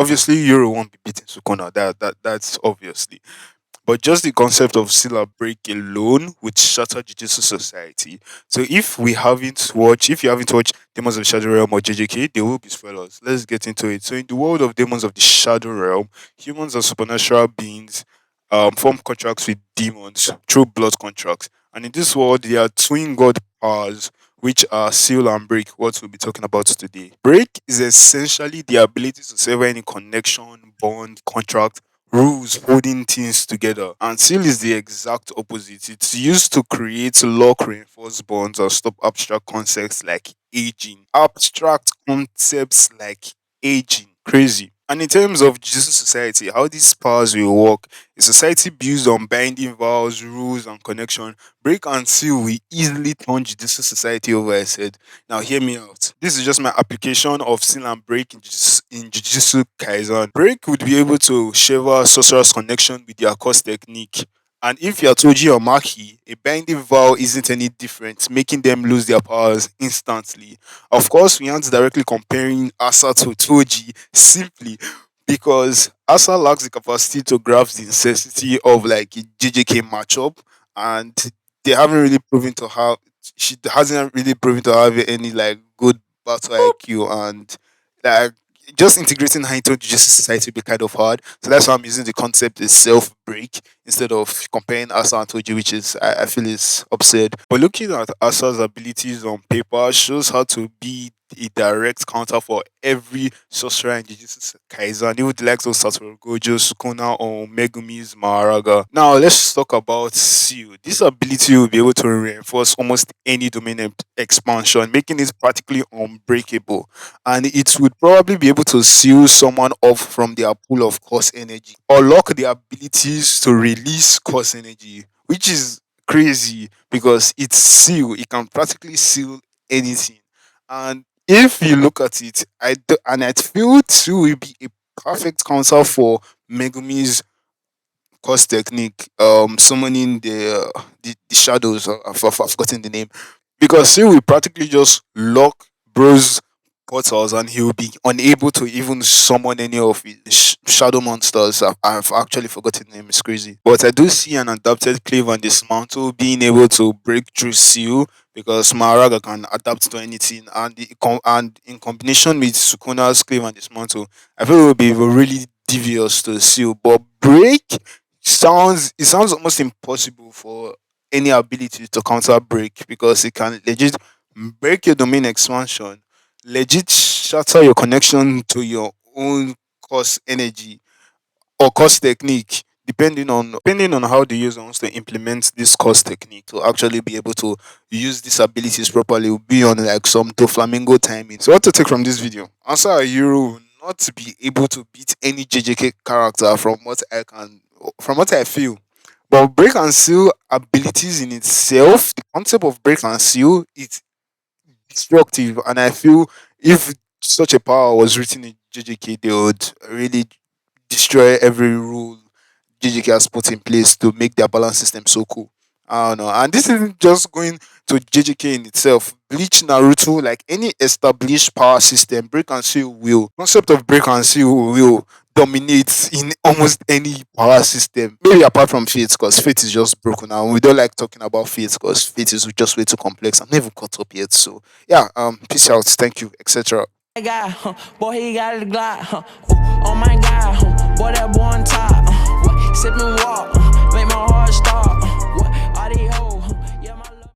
Obviously, Euro won't be beating Sukuna. That's obviously. But just the concept of Silla break alone would shatter Jujutsu society. So if you haven't watched Demons of the Shadow Realm or JJK, there will be spoilers. Let's get into it. So in the world of Demons of the Shadow Realm, humans are supernatural beings, form contracts with demons through blood contracts. And in this world, there are twin god powers, which are Seal and Break, what we'll be talking about today. Break is essentially the ability to sever any connection, bond, contract, rules holding things together. And seal is the exact opposite. It's used to create lock reinforced bonds or stop abstract concepts like aging. Abstract concepts like aging. Crazy. And in terms of Jesus society, how these powers will work, a society built on binding vows, rules, and connection. Break and seal will easily turn judicial society over its head. Now, hear me out. This is just my application of seal and break in Jujutsu Kaisen. Break would be able to sever sorcerer's connection with their course technique. And if you're Toji or Maki, a binding vow isn't any different, making them lose their powers instantly. Of course, we aren't directly comparing Asa to Toji simply because Asa lacks the capacity to grasp the necessity of like a JJK matchup, and they haven't really proven to have. She hasn't really proven to have any like good battle IQ, and like just integrating her into just society will be kind of hard. So that's why I'm using the concept itself break instead of comparing Asa and Toji, which is I feel is absurd. But looking at Asa's abilities on paper shows how to be a direct counter for every sorcerer in Jujutsu Kaisen, even the likes of Satoru Gojo, Sukuna, or Megumi's Maharaga. Now let's talk about Seal. This ability will be able to reinforce almost any domain expansion, making it practically unbreakable, and it would probably be able to seal someone off from their pool of cause energy or lock their abilities to release cause energy, which is crazy because it's seal. It can practically seal anything. And if you look at it, I feel two will be a perfect counter for Megumi's cause technique, summoning the shadows. I've forgotten the name because he will practically just lock Bro's portals and he will be unable to even summon any of his shadow monsters. I've actually forgotten the name, it's crazy. But I do see an adapted Clave and Dismantle being able to break through Seal because Maharaga can adapt to anything, and and in combination with Sukuna's Clave and Dismantle, I feel it will be really devious to Seal. But break sounds almost impossible for any ability to counter break because it can legit break your domain expansion, legit shatter your connection to your own cause energy or cause technique, depending on how the user wants to implement this cause technique to actually be able to use these abilities properly. Will be on like some Doflamingo timing. So what to take from this video? Answer a Euro will not be able to beat any JJK character from what I feel. But break and seal abilities in itself, the concept of break and seal, it's destructive. And I feel if such a power was written in JJK, they would really destroy every rule JJK has put in place to make their balance system so cool. I don't know. And this isn't just going to JJK in itself. Bleach, Naruto, like any established power system, break and seal will. Concept of break and seal will dominate in almost any power system. Maybe apart from Fate, because Fate is just broken now. We don't like talking about Fate because Fate is just way too complex. I'm never caught up yet. So yeah, peace out, thank you, etc. Guy, boy, he got a Glock, oh my God, boy, that boy on top, sipping walk,